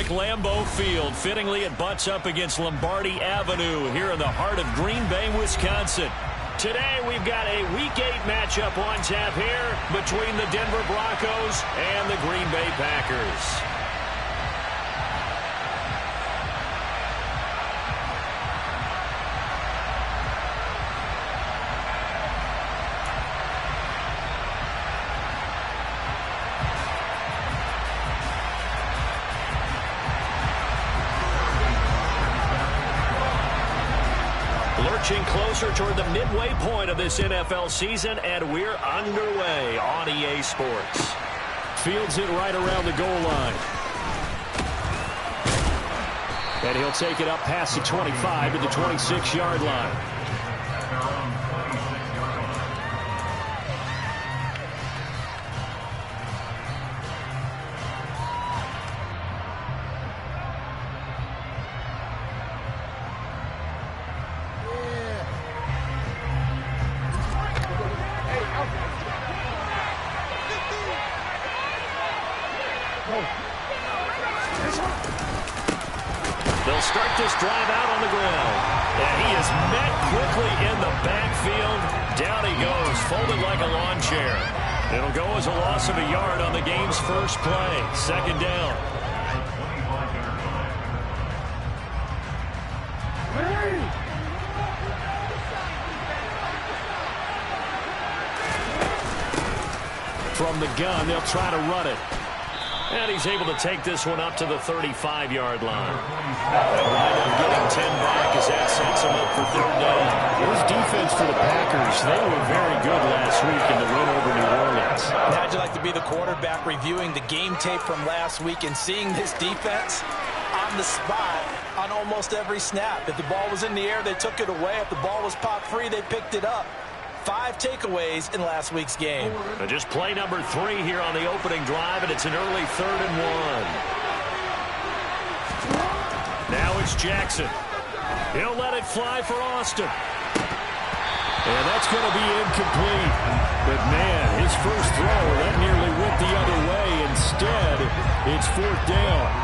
like Lambeau Field. Fittingly, it butts up against Lombardi Avenue here in the heart of Green Bay, Wisconsin. Today, we've got a Week 8 matchup on tap here between the Denver Broncos and the Green Bay Packers. Lurching closer toward the midway point of this NFL season, and we're underway on EA Sports. Fields it right around the goal line. And he'll take it up past the 25 to the 26-yard line. They'll start this drive out on the ground. And he is met quickly in the backfield. Down he goes, folded like a lawn chair. It'll go as a loss of a yard on the game's first play. Second down. From the gun, they'll try to run it. And he's able to take this one up to the 35-yard line. They'll wind up getting 10 back as that sets him up for third down. This defense for the Packers, they were very good last week in the win over New Orleans. How'd you like to be the quarterback reviewing the game tape from last week and seeing this defense on the spot on almost every snap? If the ball was in the air, they took it away. If the ball was popped free, they picked it up. 5 takeaways in last week's game. And just play number 3 here on the opening drive, and it's an early 3rd and 1. Now it's Jackson. He'll let it fly for Austin. And that's going to be incomplete. But, man, his first throw, that nearly went the other way. Instead, it's 4th down.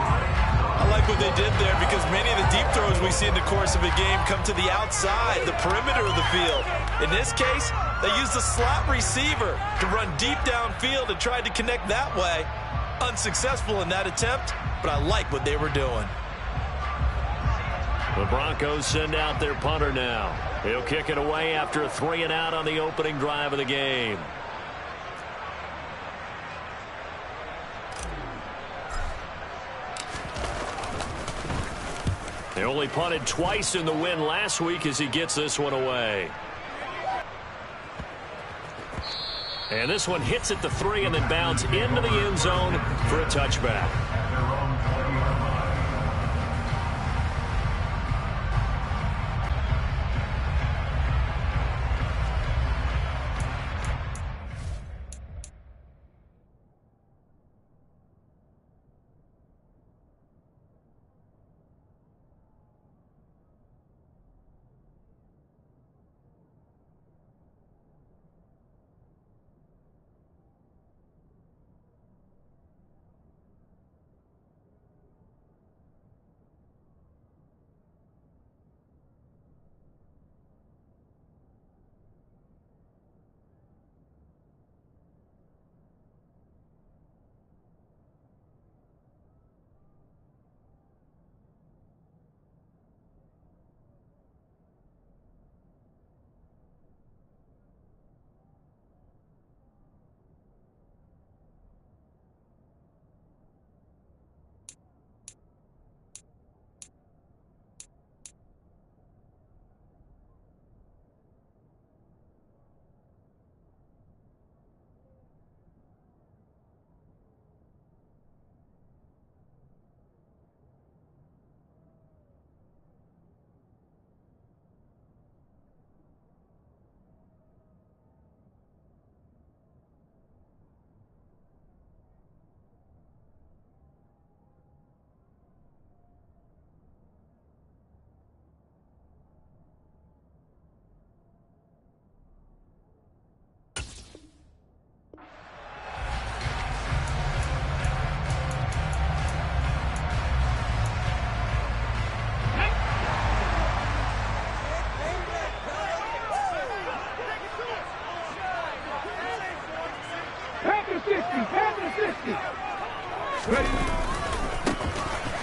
I like what they did there because many of the deep throws we see in the course of a game come to the outside, the perimeter of the field. In this case, they used the slot receiver to run deep downfield and tried to connect that way. Unsuccessful in that attempt, but I like what they were doing. The Broncos send out their punter now. He'll kick it away after a 3-and-out on the opening drive of the game. They only punted twice in the win last week as he gets this one away. And this one hits at the 3 and then bounds into the end zone for a touchback.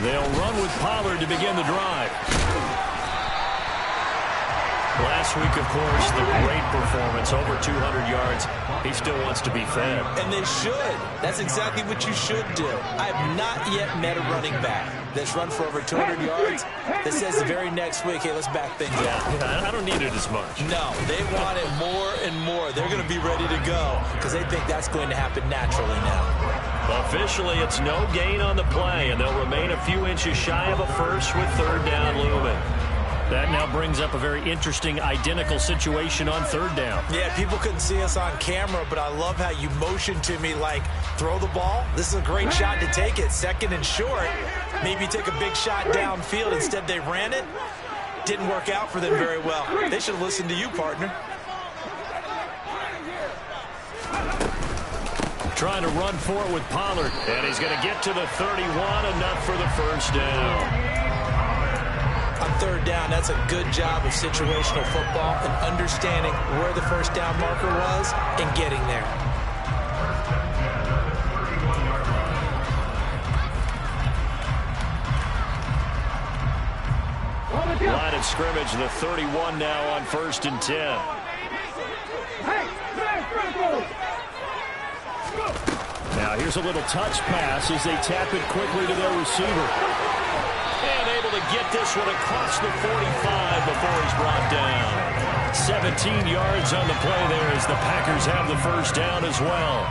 They'll run with Pollard to begin the drive. Last week, of course, the great performance, over 200 yards. He still wants to be fed. And they should. That's exactly what you should do. I have not yet met a running back that's run for over 200 yards that says the very next week, hey, let's back things up. Yeah, I don't need it as much. No, they want it more and more. They're going to be ready to go because they think that's going to happen naturally now. Officially, it's no gain on the play, and they'll remain a few inches shy of a first with third down looming. That now brings up a very interesting identical situation on third down. Yeah, people couldn't see us on camera, but I love how you motioned to me like, throw the ball. This is a great shot to take it. Second and short. Maybe take a big shot downfield. Instead, they ran it. Didn't work out for them very well. They should have listened to you, partner. Trying to run for it with Pollard. And he's going to get to the 31, enough for the first down. On third down, that's a good job of situational football and understanding where the first down marker was and getting there. Line of scrimmage, the 31 now on 1st and 10. Now here's a little touch pass as they tap it quickly to their receiver. And able to get this one across the 45 before he's brought down. 17 yards on the play there as the Packers have the first down as well.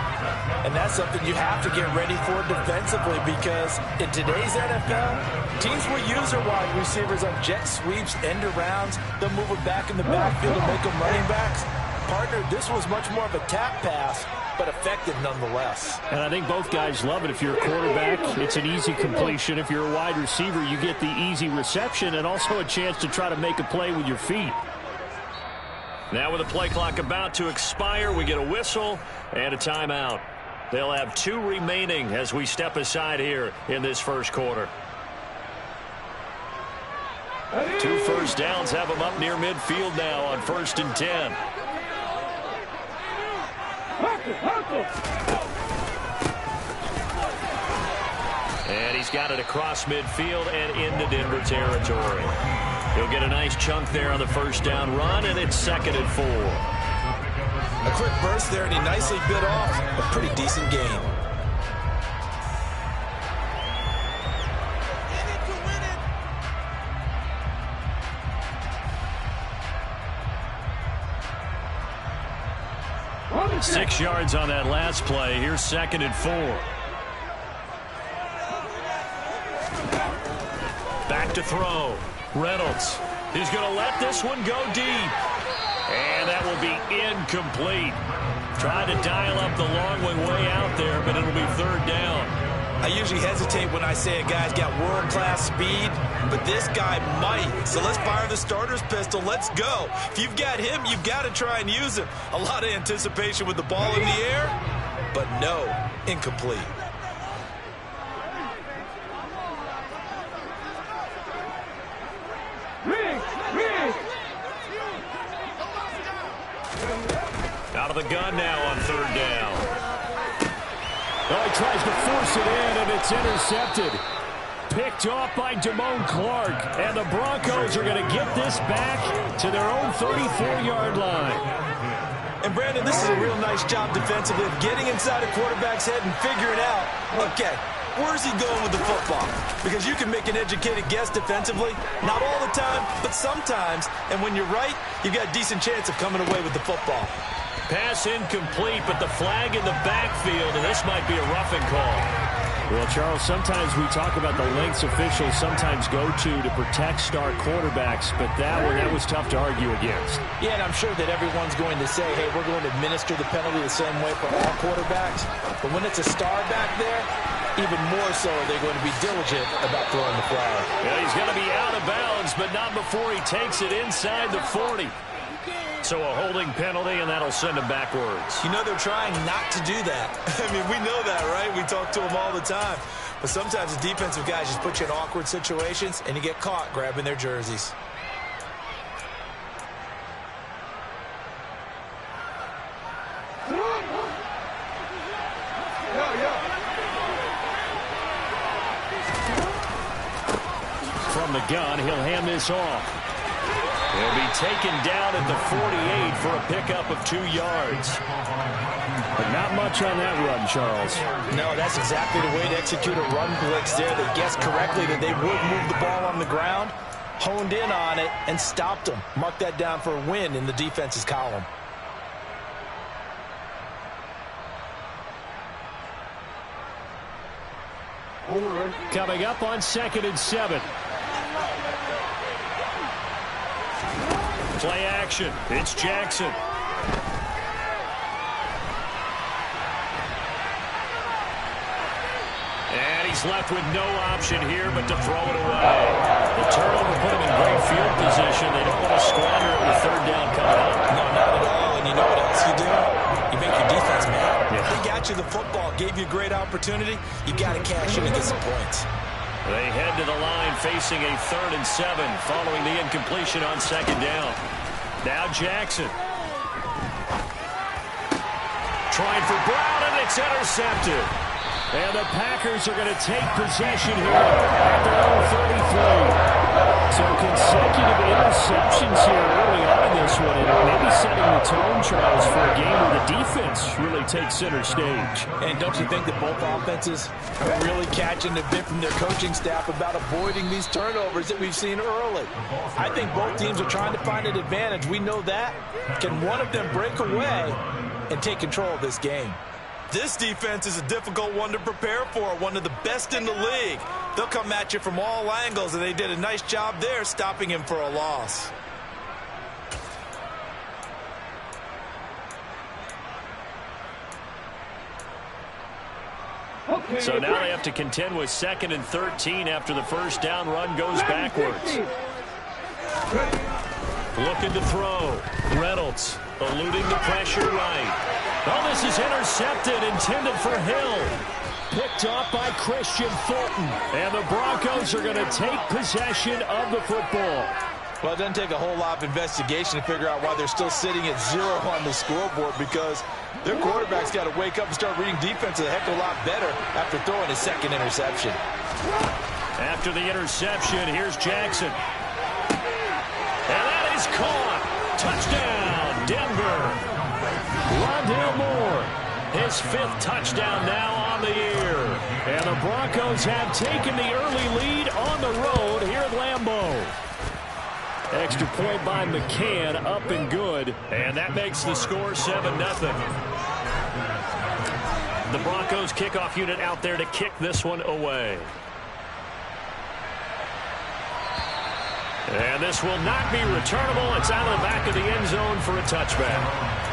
And that's something you have to get ready for defensively because in today's NFL, teams will use their wide receivers on jet sweeps, end arounds. They'll move it back in the backfield and make them running backs. Partner, this was much more of a tap pass, but effective nonetheless. And I think both guys love it. If you're a quarterback, it's an easy completion. If you're a wide receiver, you get the easy reception and also a chance to try to make a play with your feet. Now with the play clock about to expire, we get a whistle and a timeout. They'll have 2 remaining as we step aside here in this first quarter. 2 first downs have them up near midfield now on 1st and 10. And he's got it across midfield and into Denver territory. He'll get a nice chunk there on the first down run, and it's 2nd and 4. A quick burst there, and he nicely bit off a pretty decent gain. Six yards on that last play. Here's 2nd and 4. Back to throw. Reynolds. He's going to let this one go deep. And that will be incomplete. Trying to dial up the long way out there, but it'll be 3rd down. I usually hesitate when I say a guy's got world-class speed, but this guy might. So let's fire the starter's pistol. Let's go. If you've got him, you've got to try and use him. A lot of anticipation with the ball in the air, but no, incomplete. Out of the gun now on 3rd down. Oh, he tries to force it in, and it's intercepted. Picked off by Damone Clark, and the Broncos are going to get this back to their own 34-yard line. And, Brandon, this is a real nice job defensively of getting inside a quarterback's head and figuring out, okay, where's he going with the football? Because you can make an educated guess defensively. Not all the time, but sometimes. And when you're right, you've got a decent chance of coming away with the football. Pass incomplete, but the flag in the backfield, and this might be a roughing call. Well, Charles, sometimes we talk about the lengths officials sometimes go to protect star quarterbacks, but that was tough to argue against. Yeah, and I'm sure that everyone's going to say, hey, we're going to administer the penalty the same way for all quarterbacks. But when it's a star back there, even more so are they going to be diligent about throwing the flag. Yeah, he's going to be out of bounds, but not before he takes it inside the 40. So a holding penalty, and that'll send him backwards. You know they're trying not to do that. I mean, we know that, right? We talk to them all the time. But sometimes the defensive guys just put you in awkward situations, and you get caught grabbing their jerseys. from the gun. He'll hand this off. He'll be taken down at the 48 for a pickup of 2 yards. But not much on that run, Charles. No, that's exactly the way to execute a run blitz there. They guessed correctly that they would move the ball on the ground, honed in on it, and stopped them. Mark that down for a win in the defense's column. Coming up on 2nd and 7. Play action. It's Jackson. And he's left with no option here but to throw it away. The turnover put him in great field position. They don't want to squander it with 3rd down coming up. No, not at all. And you know what else you do? You make your defense mad. Yeah. They got you the football, gave you a great opportunity. You got to cash in and get some points. They head to the line facing a 3rd and 7 following the incompletion on 2nd down. Now Jackson. Trying for Brown, and it's intercepted. And the Packers are going to take possession here at their own 33. So consecutive interceptions here early on in this one, and maybe setting the tone, Charles, for a game where the defense really takes center stage. And don't you think that both offenses are really catching the bit from their coaching staff about avoiding these turnovers that we've seen early? I think both teams are trying to find an advantage. We know that. Can one of them break away and take control of this game? This defense is a difficult one to prepare for, one of the best in the league. They'll come at you from all angles, and they did a nice job there stopping him for a loss. So now they have to contend with 2nd and 13 after the 1st down run goes backwards. Looking to throw. Reynolds eluding the pressure right. Oh, this is intercepted, intended for Hill. Picked off by Christian Fulton. And the Broncos are going to take possession of the football. Well, it doesn't take a whole lot of investigation to figure out why they're still sitting at 0 on the scoreboard, because their quarterback's got to wake up and start reading defense a heck of a lot better after throwing his 2nd interception. After the interception, here's Jackson. And that is caught. Touchdown, Denver. Rondale Moore, his 5th touchdown now on the year. And the Broncos have taken the early lead on the road here at Lambeau. Extra point by McCann, up and good. And that makes the score 7-0. The Broncos kickoff unit out there to kick this one away. And this will not be returnable. It's out of the back of the end zone for a touchback.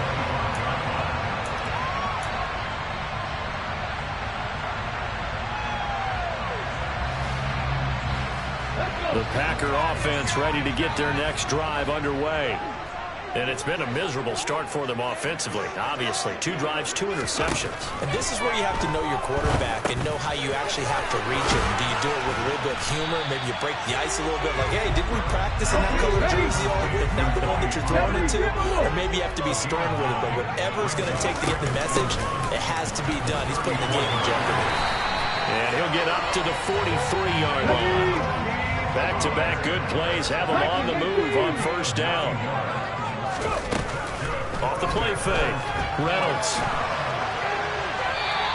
The Packer offense ready to get their next drive underway. And it's been a miserable start for them offensively, obviously. 2 drives, 2 interceptions. And this is where you have to know your quarterback and know how you actually have to reach him. Do you do it with a little bit of humor? Maybe you break the ice a little bit, like, hey, didn't we practice in that color jersey all week, not the one that you're throwing it to? Or maybe you have to be stern with it, but whatever it's going to take to get the message, it has to be done. He's putting the game in jeopardy. And he'll get up to the 43-yard line. Back-to-back good plays have him on the move on 1st down. Off the play fake. Reynolds.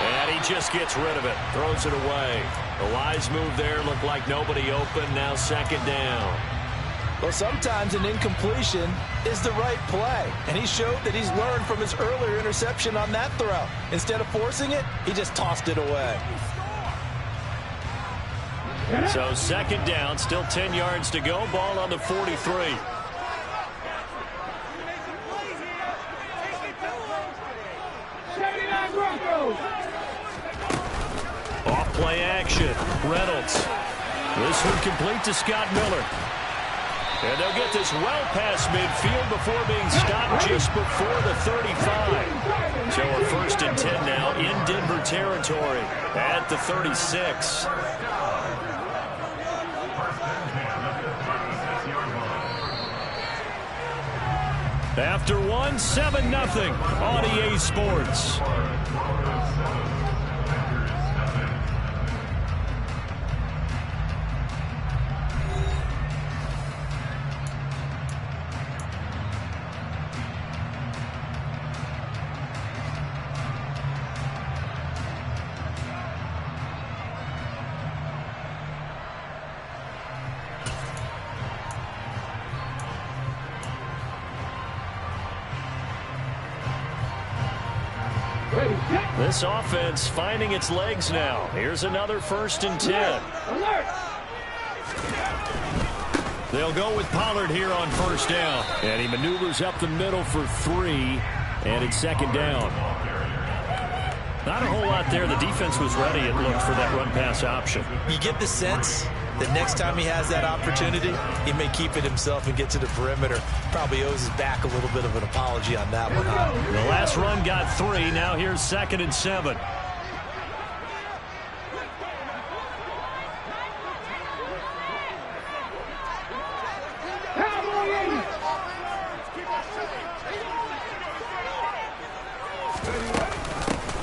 And he just gets rid of it. Throws it away. A wise move there. Looked like nobody open. Now 2nd down. Well, sometimes an incompletion is the right play. And he showed that he's learned from his earlier interception on that throw. Instead of forcing it, he just tossed it away. So 2nd down, still 10 yards to go. Ball on the 43. Off play action. Reynolds. This one complete to Scott Miller. And they'll get this well past midfield before being stopped just before the 35. So we're 1st and 10 now in Denver territory at the 36. After 1, 7-0 on EA Sports. This offense finding its legs now. Here's another 1st and 10. They'll go with Pollard here on 1st down. And he maneuvers up the middle for 3. And it's 2nd down. Not a whole lot there. The defense was ready, it looked, for that run-pass option. You get the sense that next time he has that opportunity, he may keep it himself and get to the perimeter. Probably owes his back a little bit of an apology on that one. The last run got 3. Now here's 2nd and 7.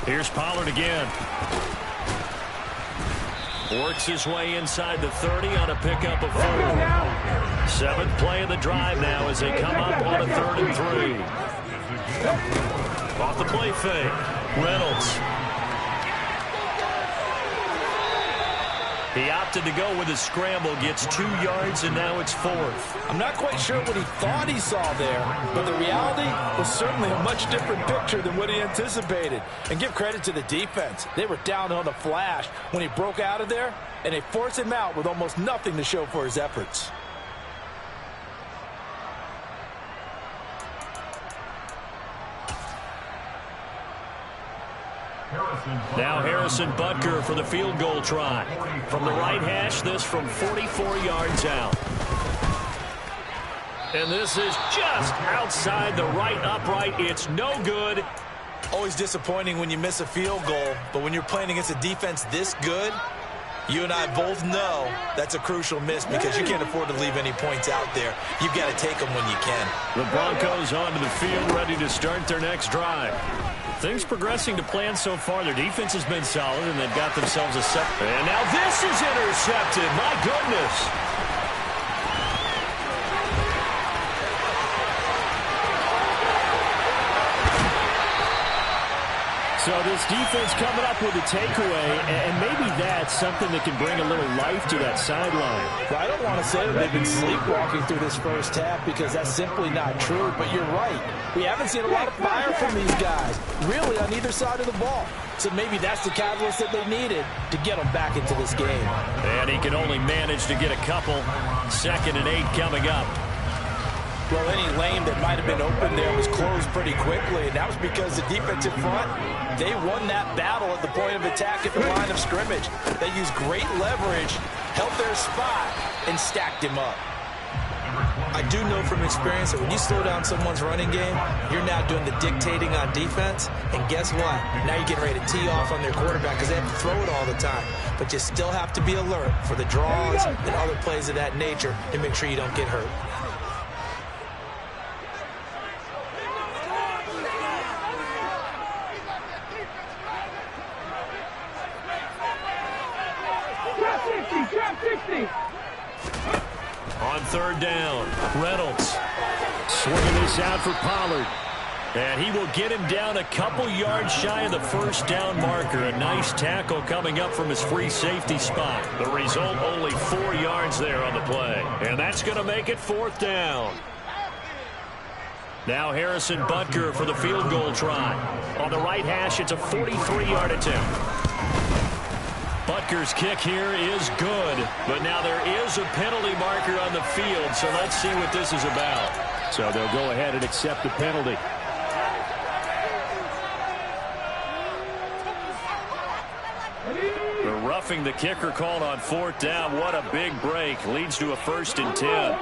Here's Pollard again. Works his way inside the 30 on a pickup of 4. 7th play of the drive now as they come up on a 3rd and 3. Off the play fake. Reynolds. He opted to go with a scramble, gets 2 yards, and now it's 4th. I'm not quite sure what he thought he saw there, but the reality was certainly a much different picture than what he anticipated. And give credit to the defense. They were down on the flash when he broke out of there, and they forced him out with almost nothing to show for his efforts. Now Harrison Butker for the field goal try. From the right hash, this from 44 yards out. And this is just outside the right upright. It's no good. Always disappointing when you miss a field goal, but when you're playing against a defense this good, you and I both know that's a crucial miss because you can't afford to leave any points out there. You've got to take them when you can. The Broncos onto the field, ready to start their next drive. Things progressing to plan so far. Their defense has been solid, and they've got themselves a set. And now this is intercepted. My goodness. So this defense coming up with a takeaway, and maybe that's something that can bring a little life to that sideline. Well, I don't want to say that they've been sleepwalking through this first half because that's simply not true, but you're right. We haven't seen a lot of fire from these guys, really on either side of the ball. So maybe that's the catalyst that they needed to get them back into this game. And he can only manage to get a couple. 2nd and 8 coming up. Well, any lane that might have been open there was closed pretty quickly, and that was because the defensive front, they won that battle at the point of attack at the line of scrimmage. They used great leverage, held their spot, and stacked him up. I do know from experience that when you slow down someone's running game, you're now doing the dictating on defense, and guess what? Now you're getting ready to tee off on their quarterback because they have to throw it all the time. But you still have to be alert for the draws and other plays of that nature to make sure you don't get hurt. On 3rd down, Reynolds swinging this out for Pollard. And he will get him down a couple yards shy of the 1st down marker. A nice tackle coming up from his free safety spot. The result, only 4 yards there on the play. And that's going to make it 4th down. Now Harrison Butker for the field goal try. On the right hash, it's a 43-yard attempt. Butker's kick here is good, but now there is a penalty marker on the field, so let's see what this is about. So they'll go ahead and accept the penalty. The roughing the kicker called on 4th down. What a big break. Leads to a 1st and 10.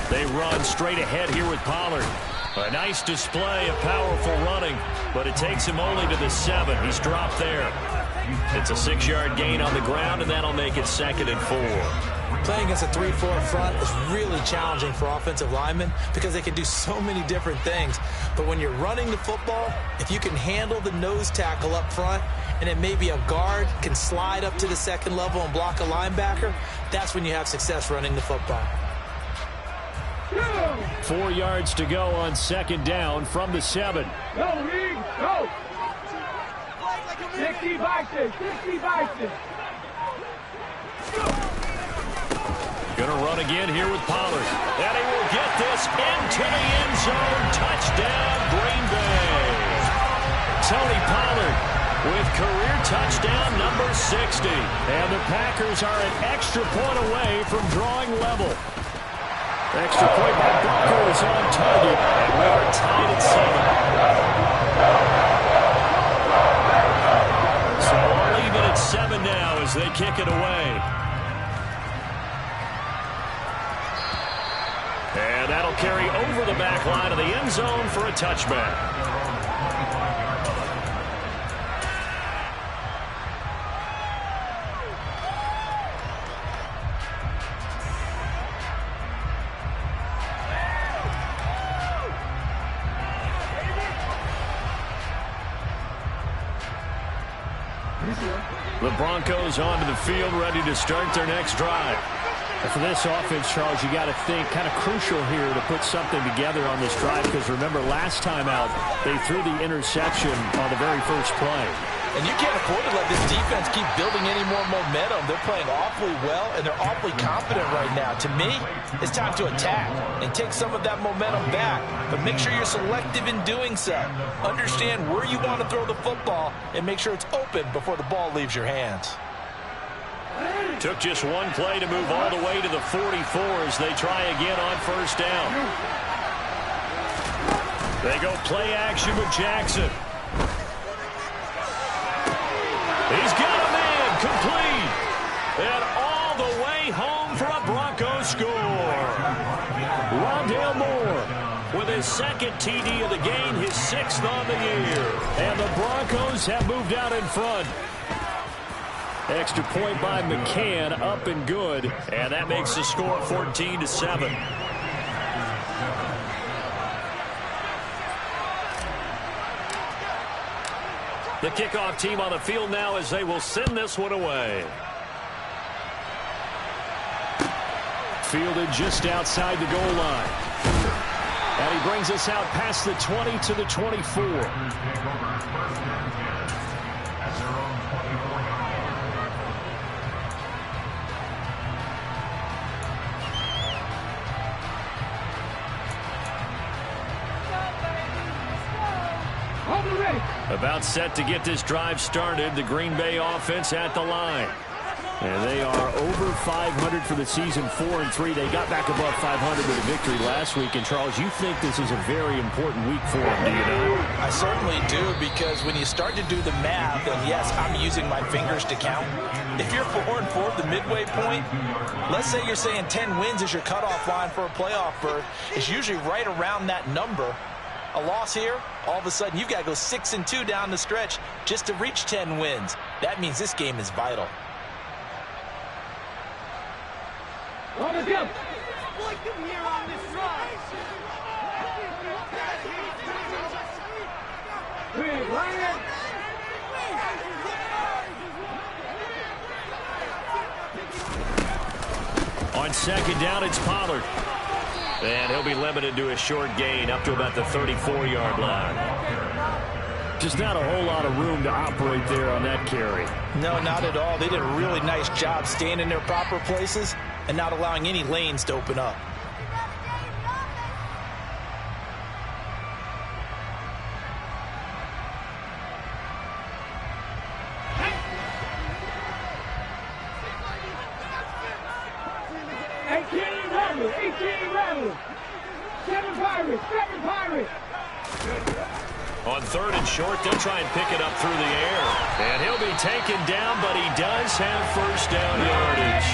They run straight ahead here with Pollard. A nice display of powerful running, but it takes him only to the 7. He's dropped there. It's a 6-yard gain on the ground, and that'll make it 2nd and 4. Playing against a 3-4 front is really challenging for offensive linemen because they can do so many different things. But when you're running the football, if you can handle the nose tackle up front, and then maybe a guard can slide up to the 2nd level and block a linebacker, that's when you have success running the football. 4 yards to go on 2nd down from the 7. Go, Reed, go! 60 Bison, 60 Bison. Gonna run again here with Pollard. And he will get this into the end zone. Touchdown, Green Bay. Tony Pollard with career touchdown number 60. And the Packers are an extra point away from drawing level. Extra point by Broncos on target, and we are tied at 7. So all even at 7 now as they kick it away. And that'll carry over the back line of the end zone for a touchback. The Broncos onto the field, ready to start their next drive. And for this offense, Charles, you got to think kind of crucial here to put something together on this drive, because remember last time out they threw the interception on the very first play. And you can't afford to let this defense keep building any more momentum. They're playing awfully well, and they're awfully confident right now. To me, it's time to attack and take some of that momentum back. But make sure you're selective in doing so. Understand where you want to throw the football and make sure it's open before the ball leaves your hands. Took just one play to move all the way to the 44 as they try again on first down. They go play action with Jackson. He's got a man complete. And all the way home for a Broncos score. Rondale Moore with his second TD of the game, his 6th on the year. And the Broncos have moved out in front. Extra point by McCann, up and good. And that makes the score 14-7. The kickoff team on the field now as they will send this one away. Fielded just outside the goal line. And he brings us out past the 20 to the 24. About set to get this drive started. The Green Bay offense at the line. And they are over 500 for the season, 4-3. They got back above 500 with a victory last week. And, Charles, you think this is a very important week for them, do you not? I certainly do, because when you start to do the math, and yes, I'm using my fingers to count. If you're 4-4 at the midway point, let's say you're saying 10 wins is your cutoff line for a playoff berth. It's usually right around that number. A loss here, all of a sudden you've got to go 6-2 down the stretch just to reach 10 wins. That means this game is vital. On the jump. Here on this drive. On second down, it's Pollard. And he'll be limited to a short gain up to about the 34-yard line. Just not a whole lot of room to operate there on that carry. No, not at all. They did a really nice job staying in their proper places and not allowing any lanes to open up. On third and short, they'll try and pick it up through the air. And he'll be taken down, but he does have first down yardage.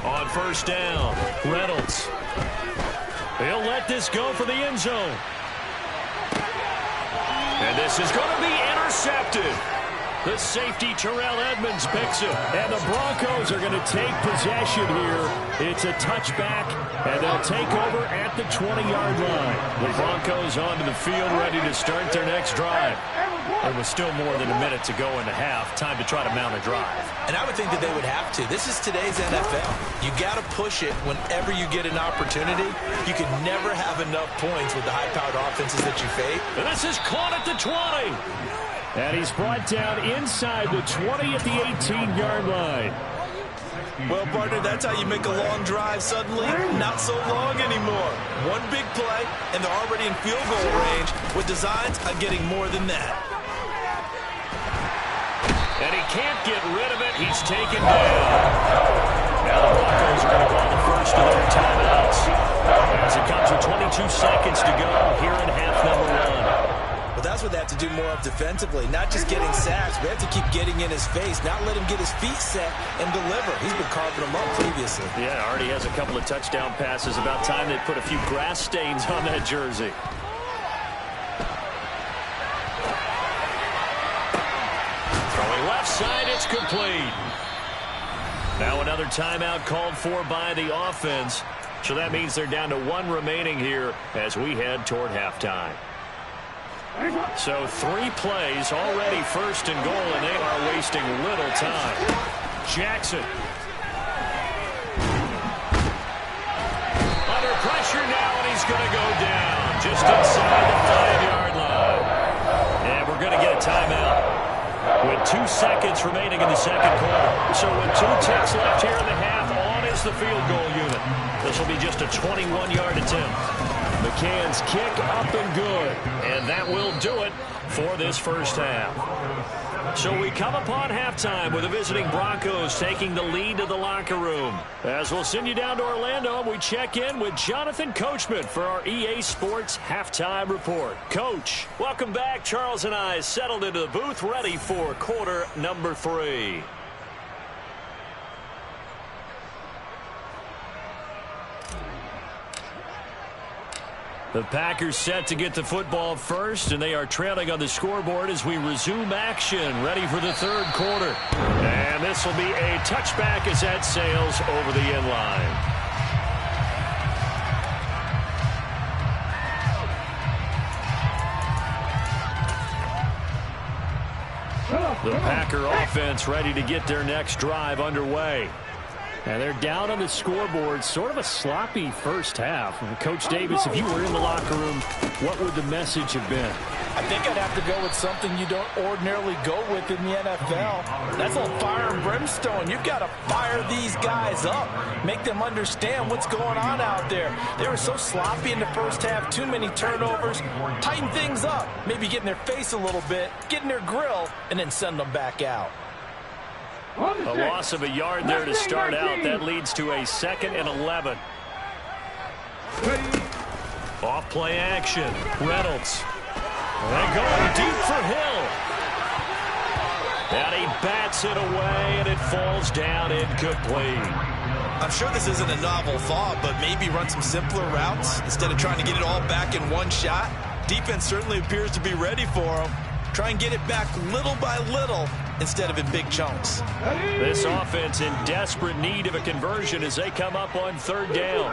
On first down, Reynolds. He'll let this go for the end zone. And this is going to be intercepted. The safety, Terrell Edmonds, picks it. And the Broncos are going to take possession here. It's a touchback, and they'll take over at the 20-yard line. The Broncos onto the field, ready to start their next drive. There was still more than a minute to go in the half. Time to try to mount a drive. And I would think that they would have to. This is today's NFL. You got to push it whenever you get an opportunity. You can never have enough points with the high-powered offenses that you face. And this is caught at the 20. And he's brought down inside the 20 at the 18-yard line. Well, partner, that's how you make a long drive suddenly not so long anymore. One big play, and they're already in field goal range with designs on getting more than that. And he can't get rid of it. He's taken down. Now the Broncos are going to call the first of their timeouts as it comes with 22 seconds to go here in half number 1. Well, that's what they have to do more of defensively, not just getting sacks. We have to keep getting in his face, not let him get his feet set and deliver. He's been carving them up previously. Yeah, already has a couple of touchdown passes. About time they put a few grass stains on that jersey. Throwing left side, it's complete. Now another timeout called for by the offense. So that means they're down to 1 remaining here as we head toward halftime. So 3 plays already first and goal, and they are wasting little time. Jackson. Under pressure now, and he's going to go down just inside the 5-yard line. And we're going to get a timeout with 2 seconds remaining in the second quarter. So with 2 ticks left here in the half, on is the field goal unit. This will be just a 21-yard attempt. McCann's kick up and good. And that will do it for this first half. So we come upon halftime with the visiting Broncos taking the lead to the locker room. As we'll send you down to Orlando, we check in with Jonathan Coachman for our EA Sports Halftime Report. Coach, welcome back. Charles and I settled into the booth ready for quarter number 3. The Packers set to get the football first, and they are trailing on the scoreboard as we resume action, ready for the third quarter. And this will be a touchback as that sails over the end line. The Packer offense ready to get their next drive underway. And they're down on the scoreboard, sort of a sloppy first half. And Coach Davis, if you were in the locker room, what would the message have been? I think I'd have to go with something you don't ordinarily go with in the NFL. That's a little fire and brimstone. You've got to fire these guys up, make them understand what's going on out there. They were so sloppy in the first half, too many turnovers. Tighten things up, maybe get in their face a little bit, get in their grill, and then send them back out. A loss of a yard there to start out. That leads to a 2nd and 11. Off play action. Reynolds. And going deep for Hill. And he bats it away, and it falls down incomplete. I'm sure this isn't a novel thought, but maybe run some simpler routes instead of trying to get it all back in one shot. Defense certainly appears to be ready for him. Try and get it back little by little instead of in big chunks. This offense in desperate need of a conversion as they come up on 3rd down.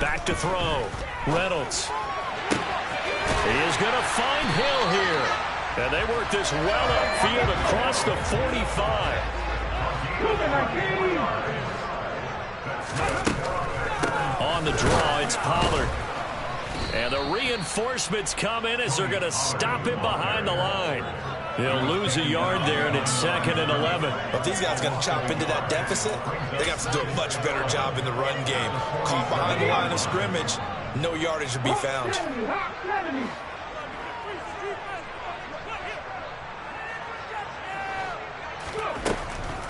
Back to throw. Reynolds. He is going to find Hill here. And they work this well upfield across the 45. On the draw, it's Pollard. And the reinforcements come in as they're going to stop him behind the line. He'll lose a yard there, and it's 2nd and 11. If these guys are going to chop into that deficit, They got to do a much better job in the run game. Caught behind the line of scrimmage, no yardage to be found.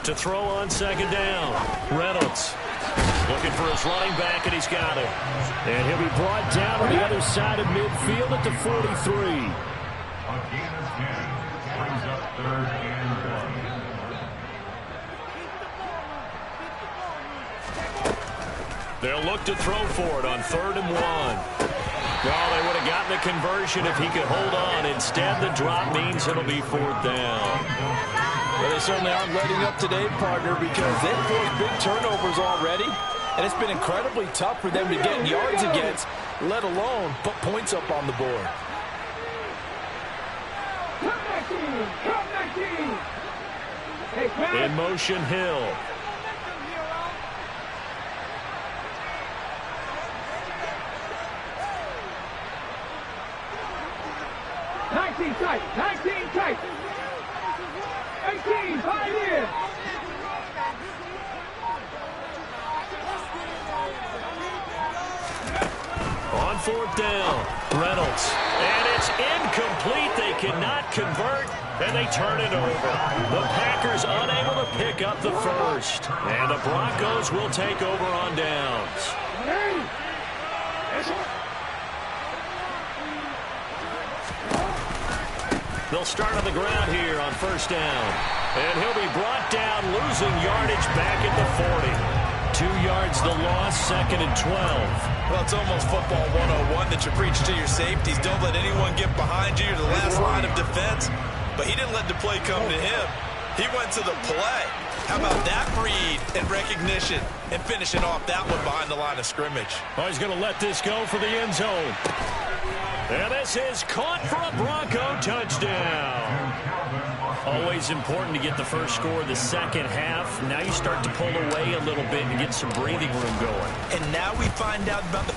To throw on 2nd down. Reynolds looking for his running back, and he's got it. And he'll be brought down on the other side of midfield at the 43. They'll look to throw for it on 3rd and 1. Well, they would have gotten the conversion if he could hold on. Instead, the drop means it'll be 4th down. well, they certainly aren't letting up today, partner, because they've forced big turnovers already, and it's been incredibly tough for them to get yards against, let alone put points up on the board. In motion, Hill. 18, Pioneer. On fourth down, Reynolds. And it's incomplete. They cannot convert, and they turn it over. The Packers unable to pick up the first. And the Broncos will take over on downs. They'll start on the ground here on first down. And he'll be brought down, losing yardage back at the 40. 2 yards the loss, second and 12. Well, it's almost football 101 that you preach to your safeties. Don't let anyone get behind you. You're the last line of defense. But he didn't let the play come to him. He went to the play. How about that read and recognition and finishing off that one behind the line of scrimmage? Oh, he's going to let this go for the end zone. And this is caught for a Bronco touchdown. Always important to get the first score of the second half. Now you start to pull away a little bit and get some breathing room going. And now we find out about the